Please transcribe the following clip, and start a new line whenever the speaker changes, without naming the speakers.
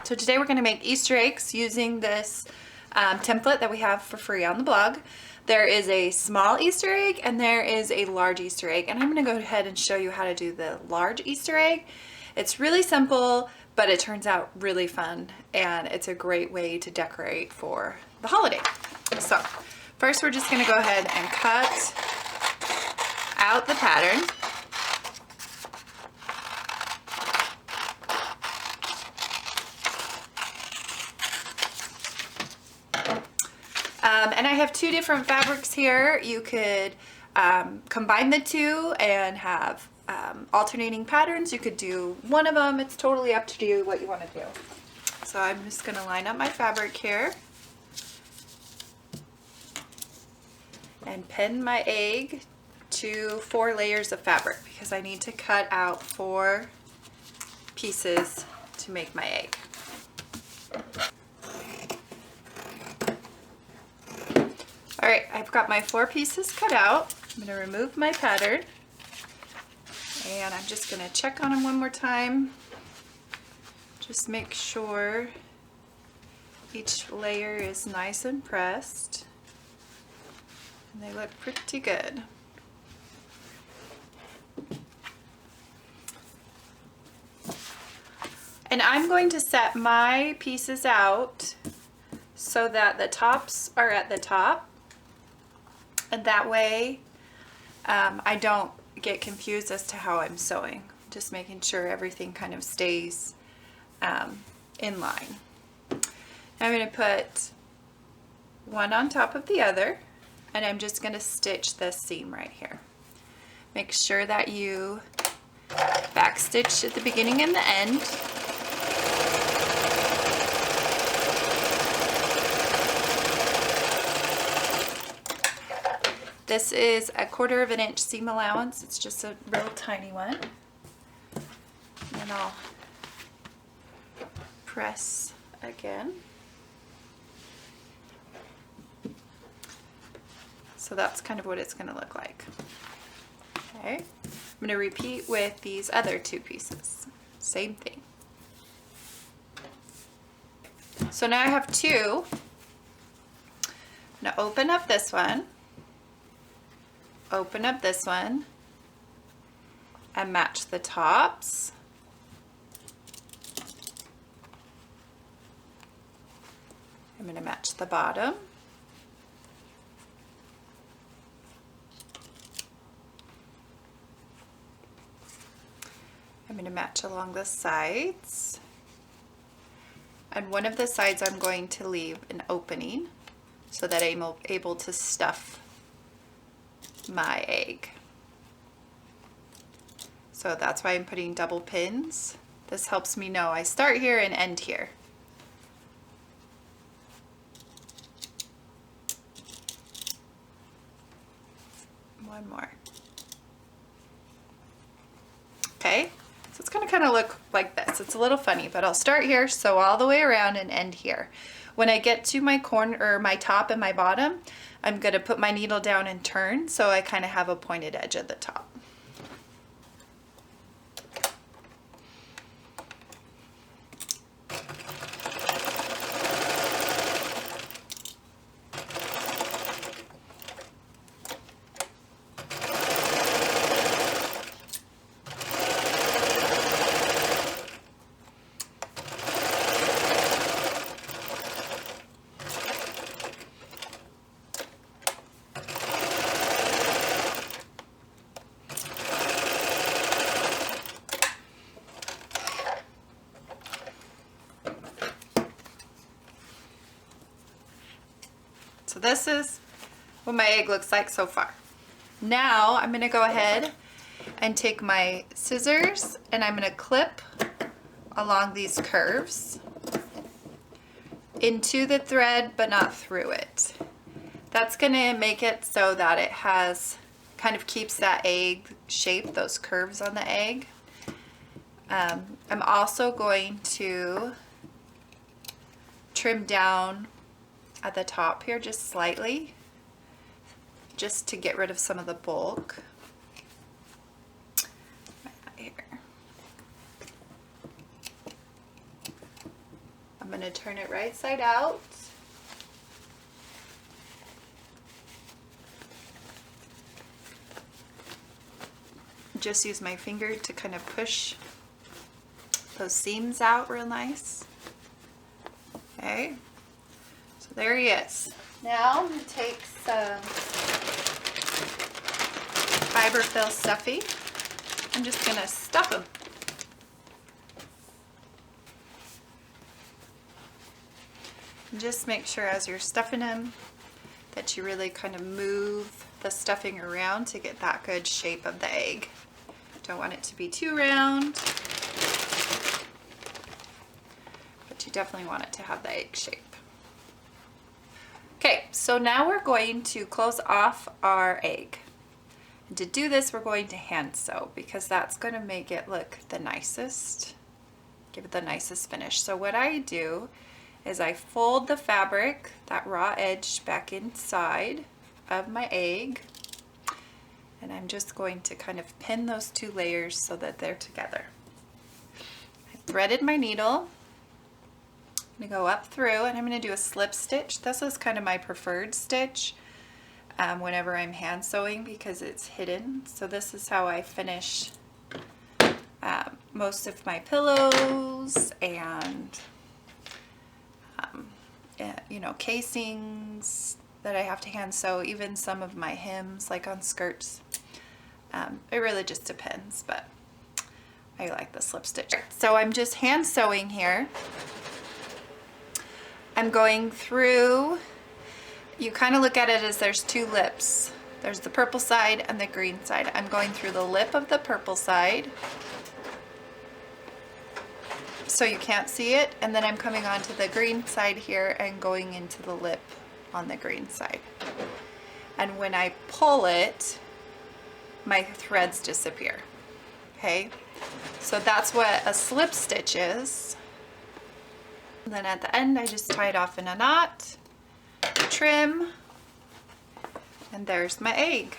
So today we're going to make Easter eggs using this template that we have for free on the blog. There is a small Easter egg and there is a large Easter egg, and I'm going to go ahead and show you how to do the large Easter egg. It's really simple, but it turns out really fun, and it's a great way to decorate for the holiday. So first we're just going to go ahead and cut out the pattern. And I have two different fabrics here. You could combine the two and have alternating patterns. You could do one of them. It's totally up to you what you want to do. So I'm just going to line up my fabric here and pin my egg to 4 layers of fabric because I need to cut out 4 pieces to make my egg. All right, I've got my 4 pieces cut out. I'm going to remove my pattern, and I'm just going to check on them one more time. Just make sure each layer is nice and pressed, and they look pretty good. And I'm going to set my pieces out so that the tops are at the top. And that way I don't get confused as to how I'm sewing. Just making sure everything kind of stays in line. I'm going to put one on top of the other, and I'm just going to stitch this seam right here. Make sure that you back stitch at the beginning and the end. This is a 1/4 inch seam allowance. It's just a real tiny one. And I'll press again. So that's kind of what it's going to look like. Okay. I'm going to repeat with these other 2 pieces. Same thing. So now I have 2. I'm going to open up this one. Open up this one and match the tops. I'm going to match the bottom. I'm going to match along the sides. And one of the sides I'm going to leave an opening so that I'm able to stuff my egg. So that's why I'm putting double pins. This helps me know I start here and end here. One more. Okay, so it's going to kind of look like this. It's a little funny, but I'll start here, sew all the way around, and end here. When I get to my corner, or my top and my bottom, I'm going to put my needle down and turn so I kind of have a pointed edge at the top. So this is what my egg looks like so far. Now I'm going to go ahead and take my scissors and I'm going to clip along these curves into the thread but not through it. That's going to make it so that it has kind of keeps that egg shape, those curves on the egg. I'm also going to trim down at the top here just slightly, just to get rid of some of the bulk. Right here. going to turn it right side out. Just use my finger to kind of push those seams out real nice. Okay, so there he is. Now I'm going to take some fiberfill stuffing. I'm just going to stuff them. And just make sure as you're stuffing them that you really kind of move the stuffing around to get that good shape of the egg. Don't want it to be too round, but you definitely want it to have the egg shape. Okay, so now we're going to close off our egg. And to do this, we're going to hand sew because that's going to make it look the nicest, give it the nicest finish. So what I do is I fold the fabric, that raw edge, back inside of my egg. And I'm just going to kind of pin those two layers so that they're together. I threaded my needle. I'm going to go up through and I'm going to do a slip stitch. This is kind of my preferred stitch whenever I'm hand sewing because it's hidden. So this is how I finish most of my pillows and you know, casings that I have to hand sew, even some of my hems like on skirts. It really just depends, but I like the slip stitch. So I'm just hand sewing here. I'm going through, you kind of look at it as there's two lips. There's the purple side and the green side. I'm going through the lip of the purple side so you can't see it, and then I'm coming onto the green side here and going into the lip on the green side. And when I pull it, my threads disappear. Okay, so that's what a slip stitch is. And then at the end I just tie it off in a knot, trim, and there's my egg.